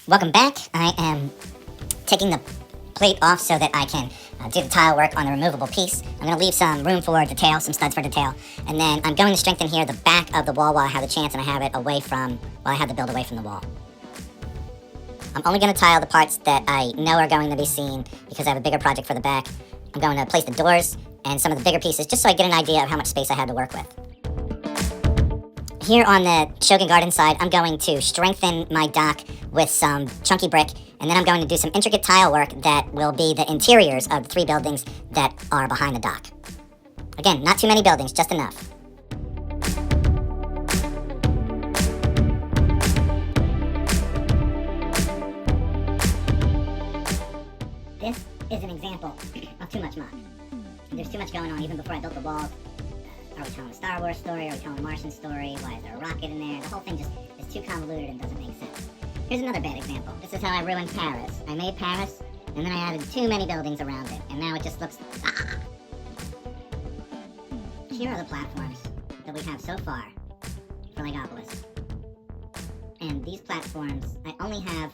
Welcome back. I am taking the plate off so that I can do the tile work on the removable piece. I'm going to leave some room for detail, some studs for detail, and then I'm going to strengthen here the back of the wall while I have the chance and I have it away from, while I have the build away from the wall. I'm only going to tile the parts that I know are going to be seen because I have a bigger project for the back. I'm going to place the doors and some of the bigger pieces just so I get an idea of how much space I have to work with. Here on the Shogun Garden side, I'm going to strengthen my dock with some chunky brick, and then I'm going to do some intricate tile work that will be the interiors of the 3 buildings that are behind the dock. Again, not too many buildings, just enough. This is an example of too much MOC. There's too much going on even before I built the walls. Are we telling a Star Wars story? Are we telling a Martian story? Why is there a rocket in there? The whole thing just is too convoluted and doesn't make sense. Here's another bad example. This is how I ruined Paris. I made Paris, and then I added too many buildings around it, and now it just looks... Here are the platforms that we have so far for Legopolis. And these platforms, I only have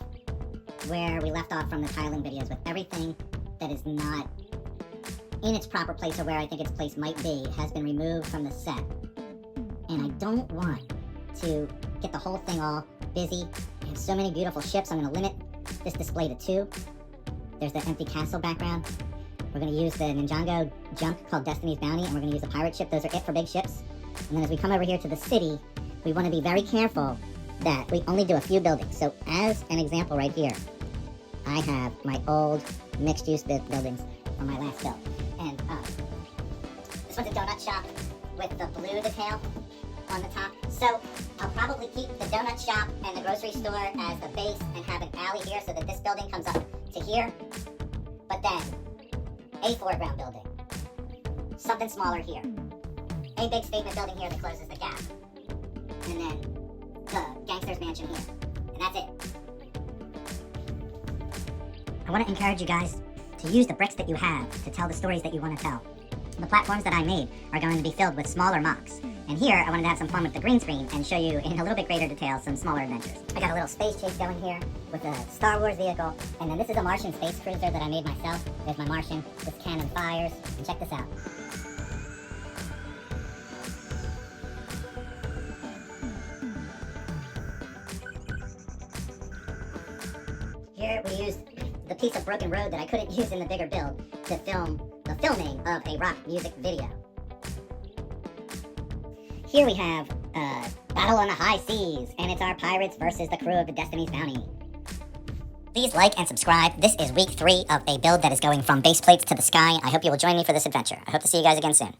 where we left off from the tiling videos with everything that is not in its proper place or where I think its place might be has been removed from the set. And I don't want to get the whole thing all busy. I have so many beautiful ships, I'm going to limit this display to 2. There's the empty castle background. We're going to use the Ninjago junk called Destiny's Bounty, and we're going to use the pirate ship. Those are it for big ships. And then as we come over here to the city, we want to be very careful that we only do a few buildings. So as an example right here, I have my old mixed-use buildings from my last build. And this one's a donut shop with the blue detail on the top. So I'll probably keep the donut shop and the grocery store as the base and have an alley here so that this building comes up to here. But then a foreground building, something smaller here, a big statement building here that closes the gap, and then the gangster's mansion here. And that's it. I want to encourage you guys to use the bricks that you have to tell the stories that you want to tell. The platforms that I made are going to be filled with smaller MOCs. And here, I wanted to have some fun with the green screen and show you in a little bit greater detail some smaller adventures. I got a little space chase going here with a Star Wars vehicle. And then this is a Martian space cruiser that I made myself. There's my Martian. This cannon fires. And check this out. Here we used the piece of broken road that I couldn't use in the bigger build to film the filming of a rock music video. Here we have Battle on the High Seas, and it's our pirates versus the crew of the Destiny's Bounty. Please like and subscribe. This is week 3 of a build that is going from base plates to the sky. I hope you will join me for this adventure. I hope to see you guys again soon.